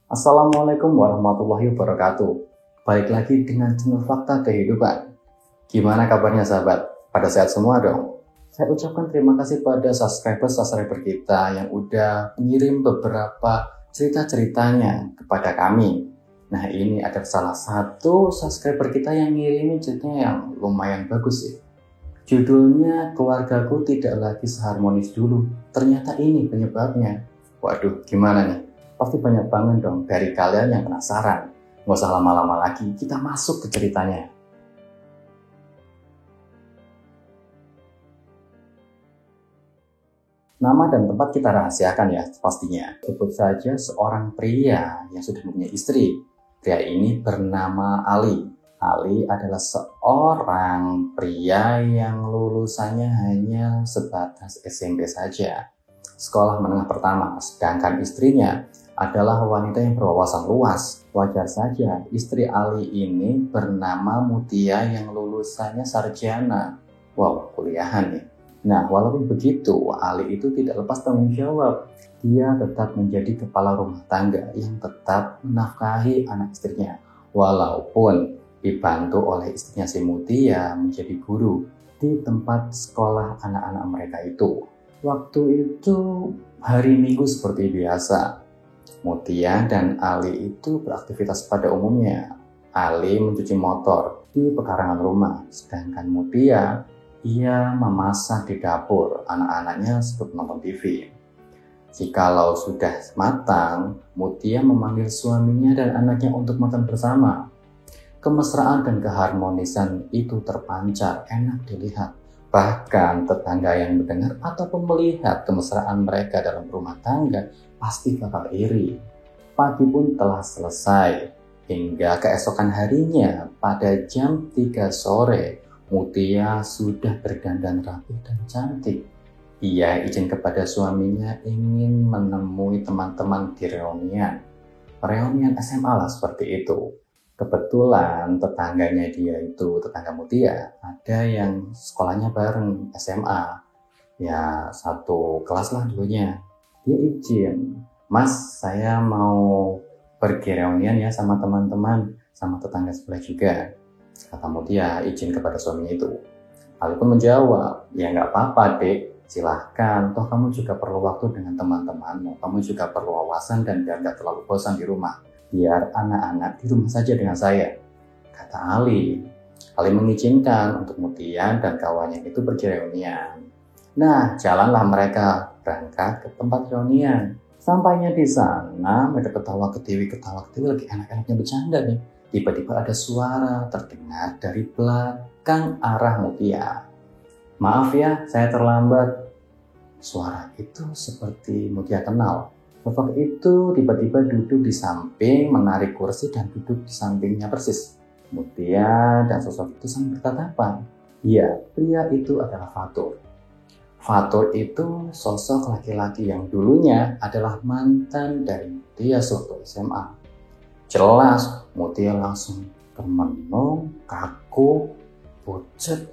Assalamualaikum warahmatullahi wabarakatuh. Balik lagi dengan channel Fakta Kehidupan. Gimana kabarnya sahabat? Pada sehat semua dong? Saya ucapkan terima kasih pada subscriber kita yang udah mengirim beberapa cerita-ceritanya kepada kami. Nah, ini ada salah satu subscriber kita yang ngirimin ceritanya yang lumayan bagus sih. Judulnya, keluargaku tidak lagi seharmonis dulu. Ternyata ini penyebabnya. Waduh, gimana nih? Pasti banyak banget dong dari kalian yang penasaran. Nggak usah lama-lama lagi, kita masuk ke ceritanya. Nama dan tempat kita rahasiakan ya pastinya. Sebut saja seorang pria yang sudah mempunyai istri. Pria ini bernama Ali. Ali adalah seorang pria yang lulusannya hanya sebatas SMP saja. Sekolah menengah pertama, sedangkan istrinya adalah wanita yang berwawasan luas. Wajar saja istri Ali ini bernama Mutia yang lulusannya sarjana. Wow, kuliahan nih. Nah, walaupun begitu, Ali itu tidak lepas tanggung jawab. Dia tetap menjadi kepala rumah tangga yang tetap menafkahi anak istrinya. Walaupun dibantu oleh istrinya si Mutia menjadi guru di tempat sekolah anak-anak mereka itu. Waktu itu hari Minggu seperti biasa. Mutia dan Ali itu beraktivitas pada umumnya. Ali mencuci motor di pekarangan rumah, sedangkan Mutia ia memasak di dapur. Anak-anaknya sibuk nonton TV. Jikalau sudah matang, Mutia memanggil suaminya dan anaknya untuk makan bersama. Kemesraan dan keharmonisan itu terpancar, enak dilihat. Bahkan tetangga yang mendengar ataupun melihat kemesraan mereka dalam rumah tangga pasti bakal iri. Pagi pun telah selesai. Hingga keesokan harinya pada jam 3 sore, Mutia sudah berdandan rapi dan cantik. Ia izin kepada suaminya ingin menemui teman-teman di reunian. Reunian SMA lah seperti itu. Kebetulan tetangganya dia itu, tetangga Mutia, ada yang sekolahnya bareng SMA. Ya, satu kelas lah dulunya. Dia izin, Mas, saya mau pergi reunian ya sama teman-teman, sama tetangga sebelah juga. Kata Mutia, izin kepada suaminya itu. Ali pun menjawab, ya nggak apa-apa dek, silahkan. Toh kamu juga perlu waktu dengan teman-temanmu. Kamu juga perlu wawasan dan biar nggak terlalu bosan di rumah. Biar anak-anak di rumah saja dengan saya, kata Ali. Ali mengizinkan untuk Mutia dan kawannya itu pergi reunian. Nah, jalanlah mereka berangkat ke tempat reunian. Sampainya di sana, mereka ketawa ketiwi lagi enak-enaknya bercanda nih. Tiba-tiba ada suara terdengar dari belakang arah Mutia. Maaf ya, saya terlambat. Suara itu seperti Mutia kenal. Sosok itu tiba-tiba duduk di samping, menarik kursi dan duduk di sampingnya persis. Mutia dan sosok itu saling bertatapan. Iya, pria itu adalah Fatur. Fatur itu sosok laki-laki yang dulunya adalah mantan dari Mutia sewaktu SMA. Jelas, Mutia langsung termenung, kaku, pucat,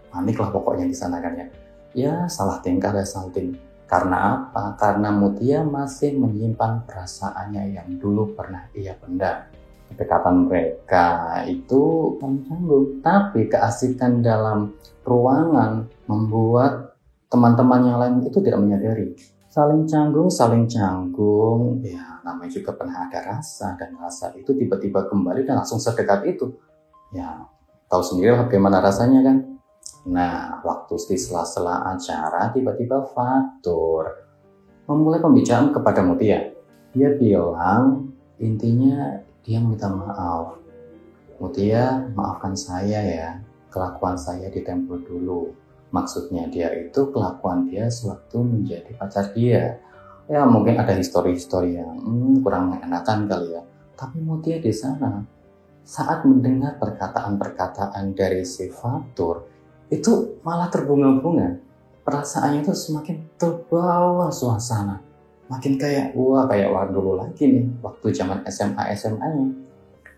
panik lah pokoknya di sana kan ya. Ya, salah tingkah dan salting. Karena apa? Karena Mutia masih menyimpan perasaannya yang dulu pernah ia pendam. Kedekatan mereka itu canggung, tapi keasikan dalam ruangan membuat teman-teman yang lain itu tidak menyadari. Saling canggung, ya namanya juga pernah ada rasa, dan rasa itu tiba-tiba kembali dan langsung sedekat itu. Ya, tahu sendiri bagaimana rasanya kan? Nah, waktu di sela-sela acara, tiba-tiba Fatur memulai pembicaraan kepada Mutia. Dia bilang, intinya dia minta maaf. Mutia, maafkan saya ya, kelakuan saya di tempo dulu. Maksudnya dia itu kelakuan dia sewaktu menjadi pacar dia. Ya mungkin ada histori-histori yang kurang mengenakan kali ya. Tapi Mutia di sana, saat mendengar perkataan-perkataan dari si Fatur, itu malah terbunga-bunga. Perasaannya itu semakin terbawa suasana. Makin kayak dulu lagi nih, waktu zaman SMA-nya.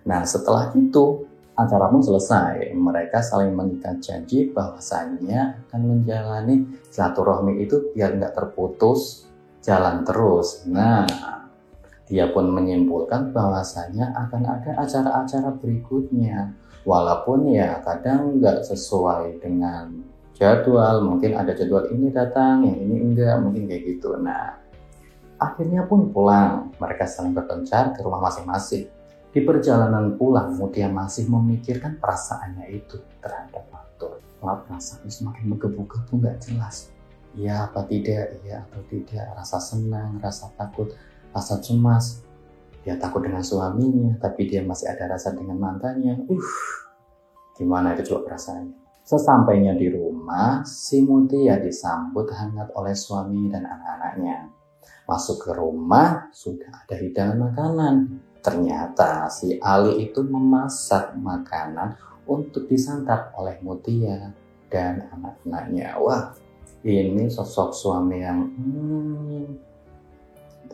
Nah, setelah itu, acara pun selesai. Mereka saling mengikat janji bahwasannya akan menjalani silaturahmi itu biar nggak terputus, jalan terus. Nah, Dia pun menyimpulkan bahwasanya akan ada acara-acara berikutnya. Walaupun ya kadang nggak sesuai dengan jadwal, mungkin ada jadwal ini datang, yang ini enggak, mungkin kayak gitu. Nah, akhirnya pun pulang, mereka saling berpencar ke rumah masing-masing. Di perjalanan pulang, Mutia masih memikirkan perasaannya itu terhadap Fatur. Wah, perasaannya semakin menggebu-gebu nggak jelas. Iya apa tidak, iya atau tidak, rasa senang, rasa takut, rasa cemas. Dia takut dengan suaminya, tapi dia masih ada rasa dengan mantannya. Gimana itu coba perasaannya? Sesampainya di rumah, si Mutia disambut hangat oleh suami dan anak-anaknya. Masuk ke rumah, sudah ada hidangan makanan. Ternyata si Ali itu memasak makanan untuk disantap oleh Mutia dan anak-anaknya. Wah, ini sosok suami yang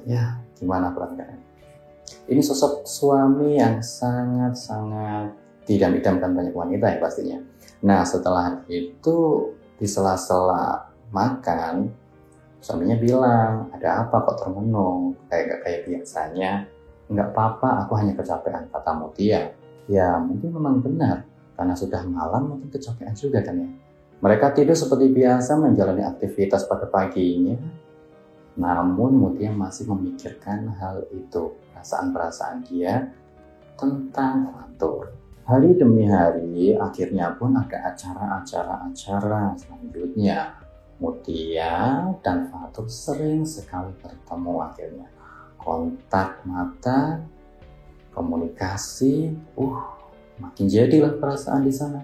ya gimana perasaan? Ini sosok suami yang sangat-sangat diidam-idamkan banyak wanita ya pastinya. Nah setelah itu di sela-sela makan, suaminya bilang, ada apa kok termenung? Kayak biasanya. Enggak apa-apa, aku hanya kecapean, kata Mutia. Ya mungkin memang benar, karena sudah malam mungkin kecapean juga kan ya. Mereka tidur seperti biasa menjalani aktivitas pada paginya. Namun Mutia masih memikirkan hal itu, perasaan-perasaan dia tentang Fatur. Hari demi hari, akhirnya pun ada acara-acara selanjutnya. Mutia dan Fatur sering sekali bertemu akhirnya. Kontak mata, komunikasi, makin jadilah perasaan di sana.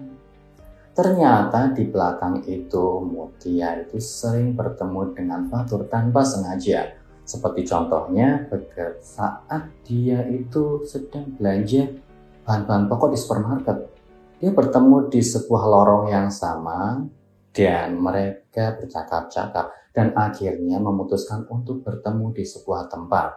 Ternyata di belakang itu Mutia itu sering bertemu dengan Fatur tanpa sengaja. Seperti contohnya saat dia itu sedang belanja bahan-bahan pokok di supermarket. Dia bertemu di sebuah lorong yang sama dan mereka bercakap-cakap dan akhirnya memutuskan untuk bertemu di sebuah tempat,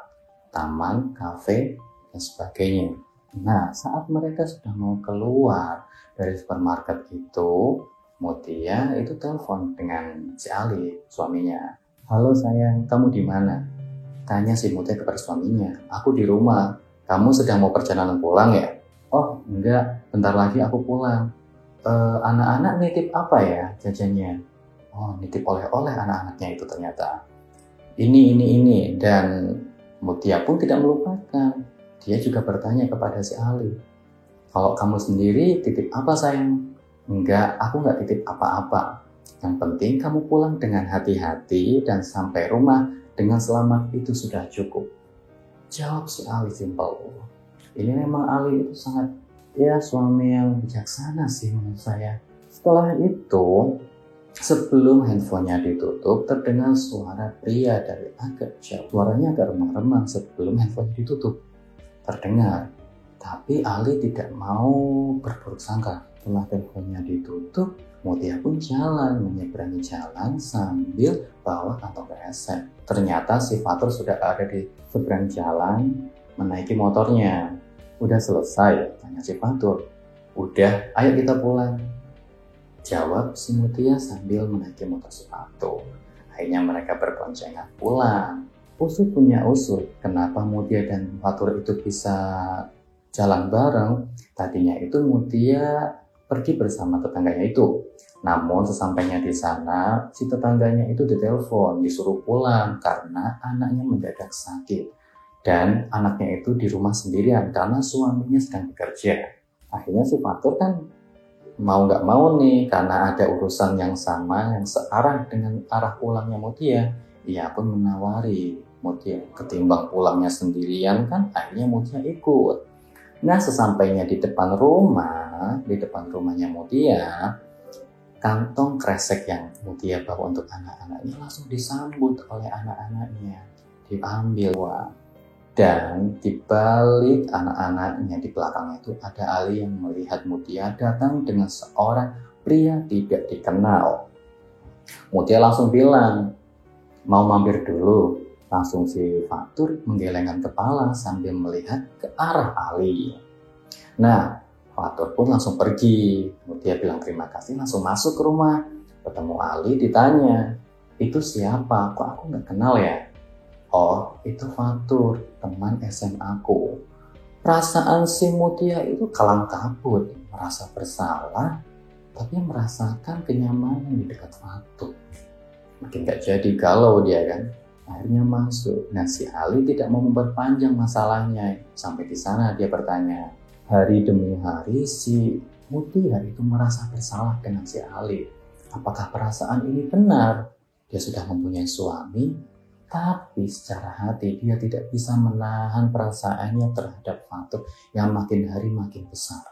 taman, kafe, dan sebagainya. Nah, saat mereka sudah mau keluar dari supermarket itu, Mutia itu telepon dengan si Ali, suaminya. Halo sayang, kamu di mana? Tanya si Mutia kepada suaminya. Aku di rumah. Kamu sedang mau perjalanan pulang ya? Oh enggak, bentar lagi aku pulang. Anak-anak nitip apa ya jajannya? Oh nitip oleh-oleh anak-anaknya itu ternyata. Ini. Dan Mutia pun tidak melupakan. Dia juga bertanya kepada si Ali. Kalau kamu sendiri titip apa sayang? Enggak, aku nggak titip apa-apa. Yang penting kamu pulang dengan hati-hati dan sampai rumah dengan selamat itu sudah cukup. Jawab si Ali simpel. Ini memang Ali itu sangat suami yang bijaksana sih menurut saya. Setelah itu, sebelum handphonenya ditutup, terdengar suara pria dari agak jauh. Suaranya agak remang-remang sebelum handphonenya ditutup. Terdengar. Tapi Ali tidak mau berburuk sangka. Setelah teleponnya ditutup, Mutia pun menyeberangi jalan sambil bawa kantong kresek. Ternyata si Fatur sudah ada di seberang jalan menaiki motornya. Udah selesai? Tanya si Fatur. Udah, ayo kita pulang. Jawab si Mutia sambil menaiki motor si Fatur. Akhirnya mereka berboncengan pulang. Usut punya usut, kenapa Mutia dan Fatur itu bisa jalan bareng? Tadinya itu Mutia pergi bersama tetangganya itu. Namun sesampainya di sana, si tetangganya itu ditelepon, disuruh pulang karena anaknya mendadak sakit. Dan anaknya itu di rumah sendirian karena suaminya sedang bekerja. Akhirnya si Fatur kan mau nggak mau nih, karena ada urusan yang sama, yang searah dengan arah pulangnya Mutia. Ia pun menawari Mutia, ketimbang pulangnya sendirian kan, akhirnya Mutia ikut. Nah sesampainya di depan rumahnya Mutia, kantong kresek yang Mutia bawa untuk anak-anaknya langsung disambut oleh anak-anaknya. Diambil dan di balik anak-anaknya di belakangnya itu ada Ali yang melihat Mutia datang dengan seorang pria tidak dikenal. Mutia langsung bilang, mau mampir dulu. Langsung si Fatur menggelengkan kepala sambil melihat ke arah Ali. Nah, Fatur pun langsung pergi. Mutia bilang terima kasih, langsung masuk ke rumah. Ketemu Ali, ditanya, itu siapa? Kok aku nggak kenal ya? Oh, itu Fatur, teman SMA aku. Perasaan si Mutia itu kalang kabut, merasa bersalah, tapi merasakan kenyamanan di dekat Fatur. Makin gak jadi galau dia kan. Akhirnya masuk. Nah, si Ali tidak mau memperpanjang masalahnya. Sampai di sana dia bertanya. Hari demi hari si Mutia itu merasa bersalah dengan si Ali. Apakah perasaan ini benar? Dia sudah mempunyai suami, tapi secara hati dia tidak bisa menahan perasaannya terhadap Fatur yang makin hari makin besar.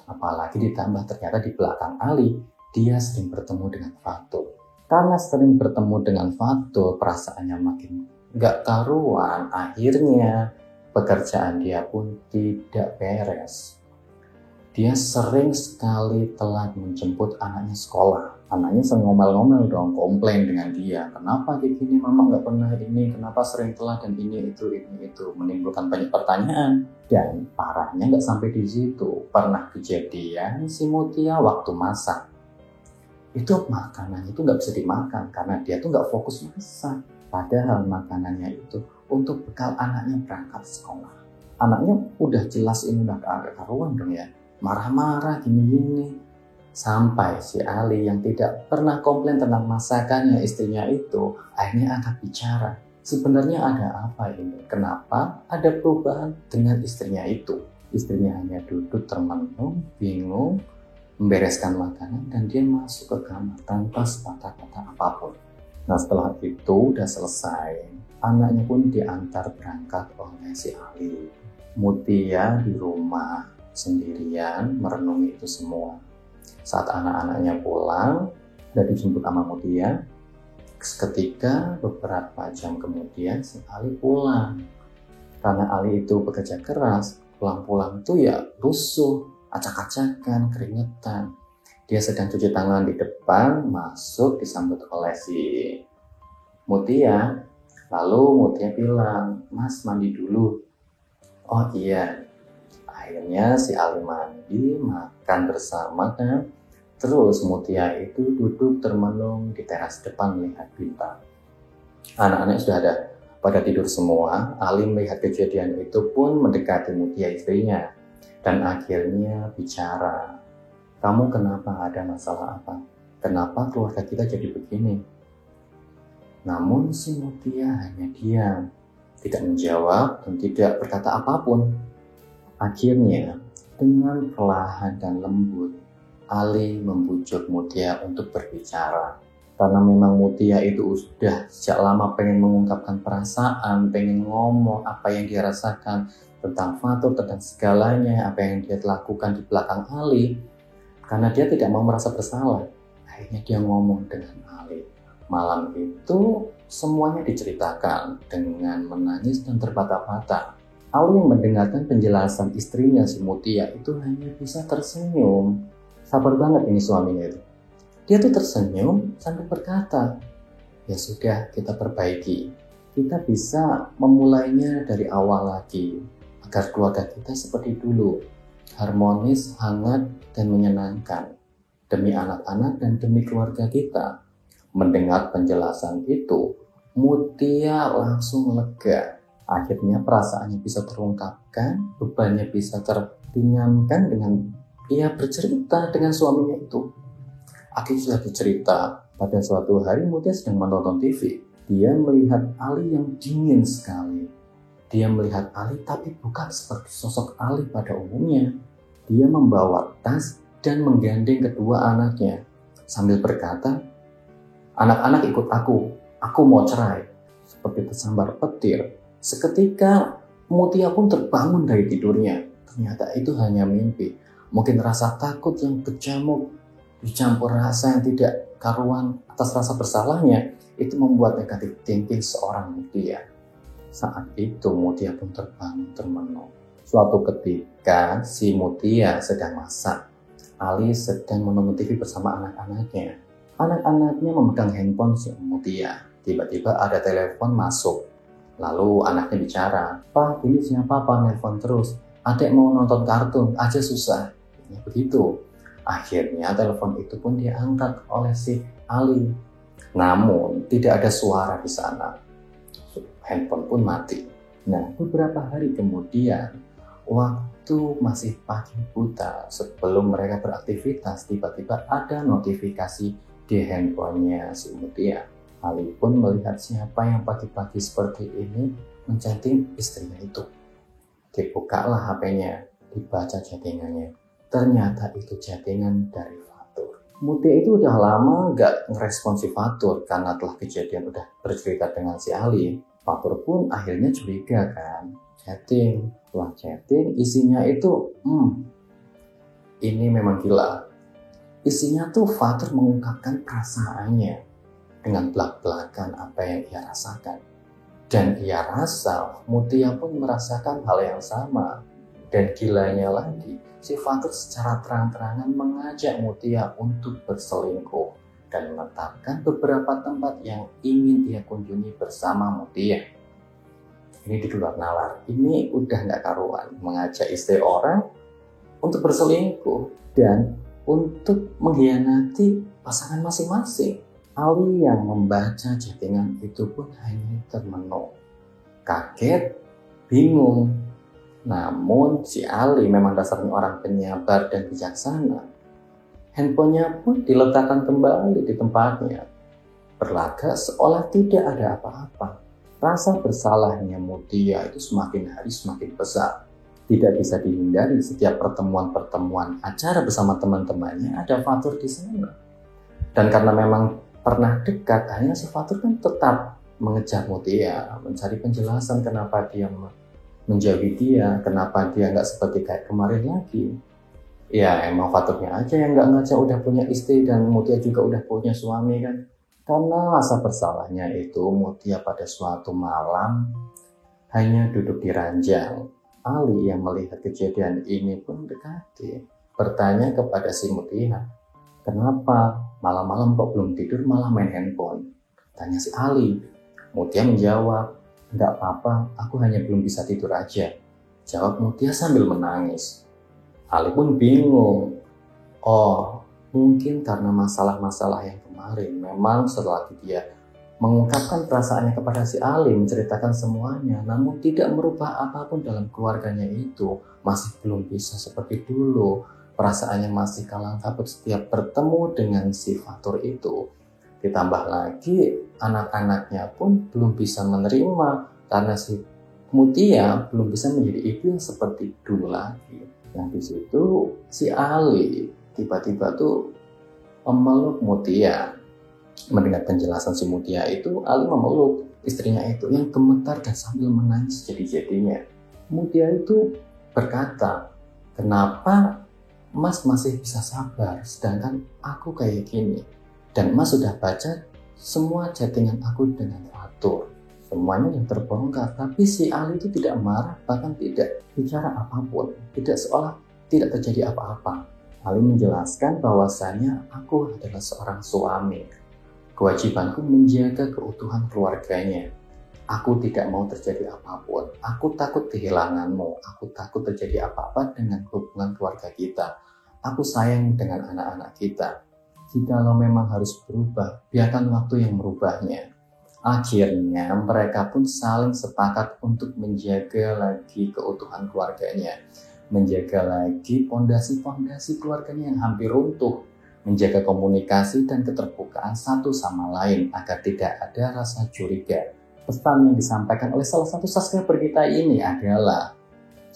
Apalagi ditambah ternyata di belakang Ali, dia sering bertemu dengan Fatur. Karena sering bertemu dengan Fatur, perasaannya makin gak karuan. Akhirnya pekerjaan dia pun tidak beres. Dia sering sekali telat menjemput anaknya sekolah. Anaknya sering ngomel-ngomel dong, komplain dengan dia. Kenapa kayak gini, mama gak pernah ini, kenapa sering telat dan ini itu. Menimbulkan banyak pertanyaan. Dan parahnya gak sampai di situ. Pernah kejadian si Mutia waktu masak. Itu makanannya itu nggak bisa dimakan karena dia tuh nggak fokus masak. Padahal makanannya itu untuk bekal anaknya berangkat sekolah. Anaknya udah jelas ini udah karuan dong ya, marah-marah gini-gini. Sampai si Ali yang tidak pernah komplain tentang masakannya istrinya itu akhirnya angkat bicara. Sebenarnya ada apa ini? Kenapa ada perubahan dengan istrinya itu? Istrinya hanya duduk termenung, bingung, membereskan makanan dan dia masuk ke kamar tanpa sepatah kata apapun. Nah, setelah itu udah selesai, anaknya pun diantar berangkat oleh si Ali. Mutia di rumah sendirian merenungi itu semua. Saat anak-anaknya pulang, udah dijemput sama Mutia. Seketika beberapa jam kemudian si Ali pulang. Karena Ali itu bekerja keras, pulang-pulang tuh ya rusuh, acak-acakan, keringetan. Dia sedang cuci tangan di depan, masuk disambut oleh si Mutia. Lalu Mutia bilang, Mas mandi dulu. Oh iya. Akhirnya si Ali mandi, makan bersama kan. Terus Mutia itu duduk termenung di teras depan melihat bintang. Anak-anak sudah ada pada tidur semua. Ali melihat kejadian itu pun mendekati Mutia istrinya. Dan akhirnya bicara, kamu kenapa, ada masalah apa? Kenapa keluarga kita jadi begini? Namun si Mutia hanya diam, tidak menjawab dan tidak berkata apapun. Akhirnya dengan perlahan dan lembut, Ali membujuk Mutia untuk berbicara. Karena memang Mutia itu sudah sejak lama pengen mengungkapkan perasaan, pengen ngomong apa yang dia rasakan tentang Fatur, tentang segalanya, apa yang dia lakukan di belakang Ali. Karena dia tidak mau merasa bersalah, akhirnya dia ngomong dengan Ali. Malam itu semuanya diceritakan dengan menangis dan terbata-bata. Ali yang mendengarkan penjelasan istrinya si Mutia itu hanya bisa tersenyum. Sabar banget ini suaminya itu. Dia tuh tersenyum sambil berkata, ya sudah, kita perbaiki. Kita bisa memulainya dari awal lagi, agar keluarga kita seperti dulu, harmonis, hangat, dan menyenangkan. Demi anak-anak dan demi keluarga kita. Mendengar penjelasan itu, Mutia langsung lega. Akhirnya perasaannya bisa terungkapkan, bebannya bisa teringankan dengan ia bercerita dengan suaminya itu. Akhirnya sudah bercerita, pada suatu hari Mutia sedang menonton TV. Dia melihat Ali yang dingin sekali. Dia melihat Ali tapi bukan seperti sosok Ali pada umumnya. Dia membawa tas dan menggandeng kedua anaknya. Sambil berkata, anak-anak ikut aku mau cerai. Seperti tersambar petir. Seketika Mutia pun terbangun dari tidurnya. Ternyata itu hanya mimpi. Mungkin rasa takut yang kecamuk dicampur rasa yang tidak karuan atas rasa bersalahnya itu membuat negatif thinking seorang Mutia. Saat itu Mutia pun terbangun termenung. Suatu ketika si Mutia sedang masak. Ali sedang menonton TV bersama anak-anaknya. Anak-anaknya memegang handphone si Mutia. Tiba-tiba ada telepon masuk. Lalu anaknya bicara, Pak, ini siapa Pak nelpon terus? Adek mau nonton kartun aja susah. Ya, begitu. Akhirnya telepon itu pun diangkat oleh si Ali. Namun tidak ada suara di sana. handphone pun mati. Nah, beberapa hari kemudian, waktu masih pagi buta, sebelum mereka beraktivitas, tiba-tiba ada notifikasi di handphonenya si Mutia. Ali pun melihat siapa yang pagi-pagi seperti ini menchatting istrinya itu. Dibukalah HP-nya, dibaca chattingannya. Ternyata itu chattingan dari Fatur. Mutia itu udah lama gak ngerespon si Fatur karena telah kejadian udah bercerita dengan si Ali. Fatur pun akhirnya curiga kan, chatting. Setelah chatting isinya itu, ini memang gila. Isinya tuh Fatur mengungkapkan perasaannya dengan belak-belakan apa yang ia rasakan. Dan ia rasa Mutia pun merasakan hal yang sama. Dan gilanya lagi, si Fatur secara terang-terangan mengajak Mutia untuk berselingkuh dan menetapkan beberapa tempat yang ingin ia kunjungi bersama Mutia. Ini di luar nalar, ini udah gak karuan, mengajak istri orang untuk berselingkuh dan untuk mengkhianati pasangan masing-masing. Ali yang membaca chattingan itu pun hanya termenung, kaget, bingung. Namun si Ali memang dasarnya orang penyabar dan bijaksana. Handphonenya pun diletakkan kembali di tempatnya, berlagak seolah tidak ada apa-apa. Rasa bersalahnya Mutia itu semakin hari semakin besar. Tidak bisa dihindari, setiap pertemuan-pertemuan acara bersama teman-temannya ada Fatur di sana. Dan karena memang pernah dekat, akhirnya si Fatur kan tetap mengejar Mutia, mencari penjelasan kenapa dia menjauhi dia, kenapa dia nggak seperti kayak kemarin lagi. Ya emang Faturnya aja yang nggak ngajak, udah punya istri dan Mutia juga udah punya suami kan. Karena rasa bersalahnya itu, Mutia pada suatu malam hanya duduk di ranjang. Ali yang melihat kejadian ini pun dekati, bertanya kepada si Mutia, kenapa malam-malam kok belum tidur malah main handphone? Tanya si Ali. Mutia menjawab, enggak apa-apa, aku hanya belum bisa tidur aja. Jawab Mutia sambil menangis. Ali pun bingung. Oh, mungkin karena masalah-masalah yang kemarin. Memang setelah dia mengungkapkan perasaannya kepada si Ali, menceritakan semuanya, namun tidak merubah apapun dalam keluarganya itu. Masih belum bisa seperti dulu. Perasaannya masih kalang kabut setiap bertemu dengan si Fatur itu. Ditambah lagi anak-anaknya pun belum bisa menerima karena si Mutia belum bisa menjadi ibu yang seperti dulu lagi. Nah di situ si Ali tiba-tiba tuh memeluk Mutia. Mendengar penjelasan si Mutia itu, Ali memeluk istrinya itu yang gemetar dan sambil menangis jadi-jadinya. Mutia itu berkata, kenapa Mas masih bisa sabar, sedangkan aku kayak gini. Dan Mas sudah baca semua chattingan aku dengan Fatur. Semuanya yang terbongkar, tapi si Ali itu tidak marah, bahkan tidak bicara apapun. Tidak seolah tidak terjadi apa-apa. Ali menjelaskan bahwasanya aku adalah seorang suami. Kewajibanku menjaga keutuhan keluarganya. Aku tidak mau terjadi apapun. Aku takut kehilanganmu. Aku takut terjadi apa-apa dengan hubungan keluarga kita. Aku sayang dengan anak-anak kita. Jikalau memang harus berubah, biarkan waktu yang merubahnya. Akhirnya mereka pun saling sepakat untuk menjaga lagi keutuhan keluarganya. Menjaga lagi fondasi-fondasi keluarganya yang hampir runtuh. Menjaga komunikasi dan keterbukaan satu sama lain agar tidak ada rasa curiga. Pesan yang disampaikan oleh salah satu subscriber kita ini adalah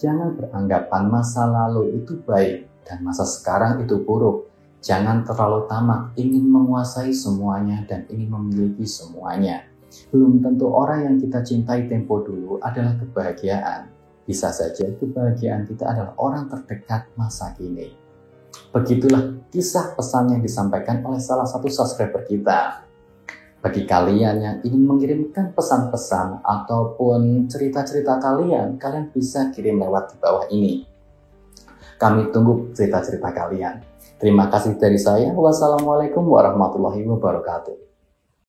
jangan beranggapan masa lalu itu baik dan masa sekarang itu buruk. Jangan terlalu tamak ingin menguasai semuanya dan ingin memiliki semuanya. Belum tentu orang yang kita cintai tempo dulu adalah kebahagiaan. Bisa saja kebahagiaan kita adalah orang terdekat masa kini. Begitulah kisah pesan yang disampaikan oleh salah satu subscriber kita. Bagi kalian yang ingin mengirimkan pesan-pesan ataupun cerita-cerita kalian bisa kirim lewat di bawah ini. Kami tunggu cerita-cerita kalian. Terima kasih dari saya. Wassalamualaikum warahmatullahi wabarakatuh.